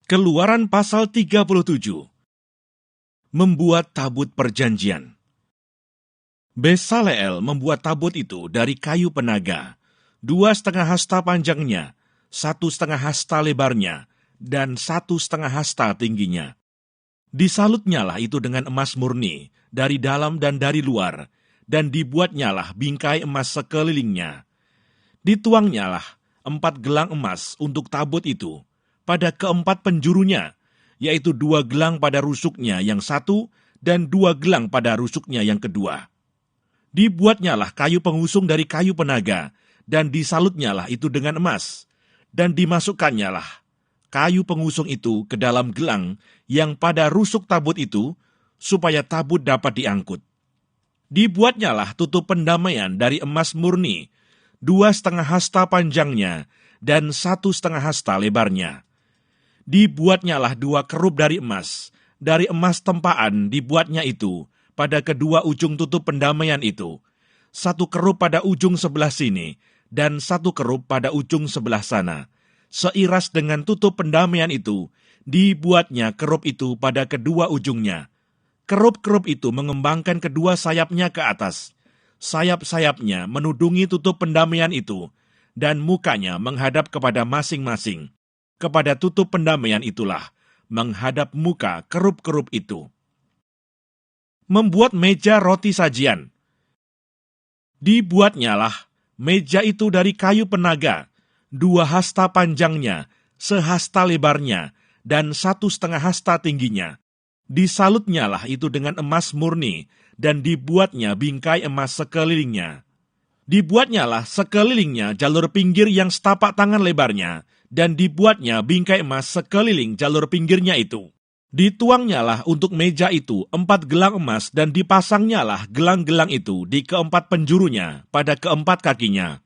Keluaran pasal 37. Membuat tabut perjanjian. Besaleel membuat tabut itu dari kayu penaga, 2,5 hasta panjangnya, 1,5 hasta lebarnya, dan 1,5 hasta tingginya. Disalutnyalah itu dengan emas murni, dari dalam dan dari luar, dan dibuatnyalah bingkai emas sekelilingnya. Dituangnyalah 4 gelang emas untuk tabut itu, pada keempat penjurunya, yaitu 2 gelang pada rusuknya yang satu, dan 2 gelang pada rusuknya yang kedua. Dibuatnyalah kayu pengusung dari kayu penaga, dan disalutnyalah itu dengan emas, dan dimasukannyalah kayu pengusung itu ke dalam gelang yang pada rusuk tabut itu, supaya tabut dapat diangkut. Dibuatnyalah tutup pendamaian dari emas murni, 2,5 hasta panjangnya, dan 1,5 hasta lebarnya. Dibuatnyalah 2 kerup dari emas tempaan dibuatnya itu, pada kedua ujung tutup pendamaian itu, 1 kerup pada ujung sebelah sini, dan 1 kerup pada ujung sebelah sana. Seiras dengan tutup pendamaian itu, dibuatnya kerup itu pada kedua ujungnya. Kerup-kerup itu mengembangkan kedua sayapnya ke atas. Sayap-sayapnya menudungi tutup pendamaian itu, dan mukanya menghadap kepada masing-masing. Kepada tutup pendamaian itulah menghadap muka kerup-kerup itu. Membuat meja roti sajian. Dibuatnyalah meja itu dari kayu penaga, 2 hasta panjangnya, 1 hasta lebarnya, dan 1,5 hasta tingginya. Disalutnyalah itu dengan emas murni, dan dibuatnya bingkai emas sekelilingnya. Dibuatnyalah sekelilingnya jalur pinggir yang setapak tangan lebarnya, dan dibuatnya bingkai emas sekeliling jalur pinggirnya itu. Dituangnyalah untuk meja itu 4 gelang emas, dan dipasangnyalah gelang-gelang itu di keempat penjurunya, pada keempat kakinya.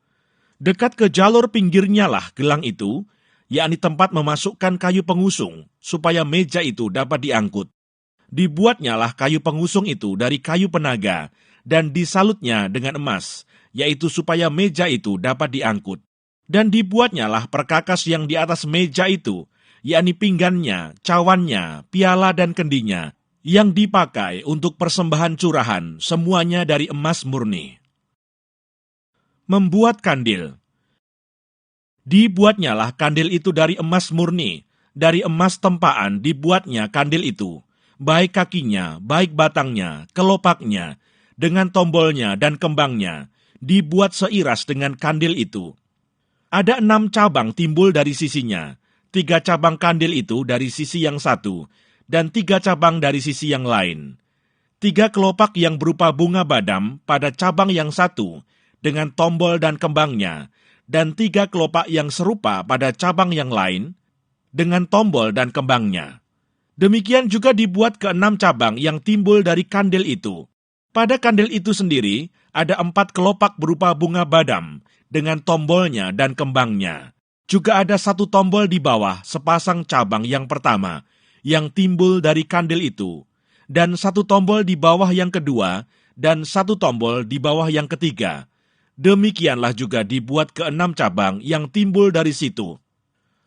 Dekat ke jalur pinggirnya lah gelang itu, yakni tempat memasukkan kayu pengusung, supaya meja itu dapat diangkut. Dibuatnyalah kayu pengusung itu dari kayu penaga, dan disalutnya dengan emas, yaitu supaya meja itu dapat diangkut. Dan dibuatnyalah perkakas yang di atas meja itu, yakni pinggannya, cawannya, piala dan kendinya, yang dipakai untuk persembahan curahan, semuanya dari emas murni. Membuat kandil. Dibuatnyalah kandil itu dari emas murni, dari emas tempaan dibuatnya kandil itu, baik kakinya, baik batangnya, kelopaknya, dengan tombolnya dan kembangnya, dibuat seiras dengan kandil itu. Ada 6 cabang timbul dari sisinya, 3 cabang kandil itu dari sisi yang satu, dan 3 cabang dari sisi yang lain. 3 kelopak yang berupa bunga badam pada cabang yang satu, dengan tombol dan kembangnya, dan 3 kelopak yang serupa pada cabang yang lain, dengan tombol dan kembangnya. Demikian juga dibuat ke-6 cabang yang timbul dari kandil itu. Pada kandil itu sendiri, ada 4 kelopak berupa bunga badam, dengan tombolnya dan kembangnya. Juga ada 1 tombol di bawah sepasang cabang yang pertama, yang timbul dari kandil itu, dan 1 tombol di bawah yang kedua, dan 1 tombol di bawah yang ketiga. Demikianlah juga dibuat ke-6 cabang yang timbul dari situ.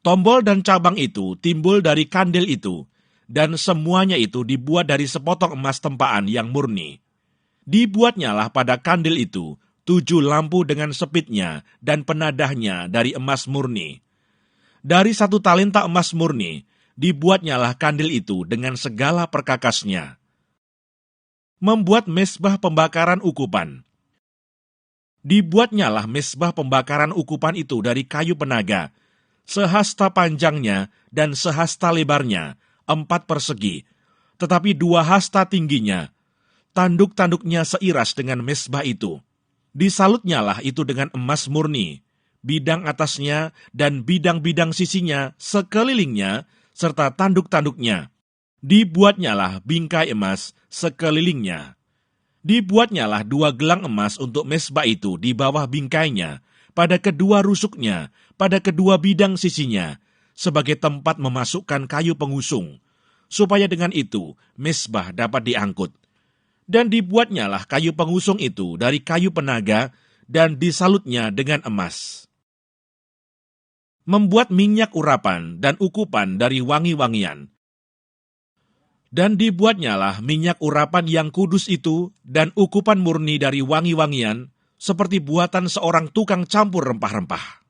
Tombol dan cabang itu timbul dari kandil itu, dan semuanya itu dibuat dari sepotong emas tempaan yang murni. Dibuatnyalah pada kandil itu 7 lampu dengan sepitnya dan penadahnya dari emas murni. Dari 1 talenta emas murni, dibuatnyalah kandil itu dengan segala perkakasnya. Membuat mezbah pembakaran ukupan. Dibuatnyalah mezbah pembakaran ukupan itu dari kayu penaga, 1 hasta panjangnya dan 1 hasta lebarnya, 4 persegi, tetapi 2 hasta tingginya. Tanduk-tanduknya seiras dengan mezbah itu. Disalutnyalah itu dengan emas murni, bidang atasnya dan bidang-bidang sisinya sekelilingnya, serta tanduk-tanduknya. Dibuatnyalah bingkai emas sekelilingnya. Dibuatnyalah 2 gelang emas untuk mezbah itu di bawah bingkainya, pada kedua rusuknya, pada kedua bidang sisinya, sebagai tempat memasukkan kayu pengusung, supaya dengan itu mezbah dapat diangkut. Dan dibuatnyalah kayu pengusung itu dari kayu penaga, dan disalutnya dengan emas. membuat minyak urapan dan ukupan dari wangi-wangian. Dan dibuatnyalah minyak urapan yang kudus itu dan ukupan murni dari wangi-wangian, seperti buatan seorang tukang campur rempah-rempah.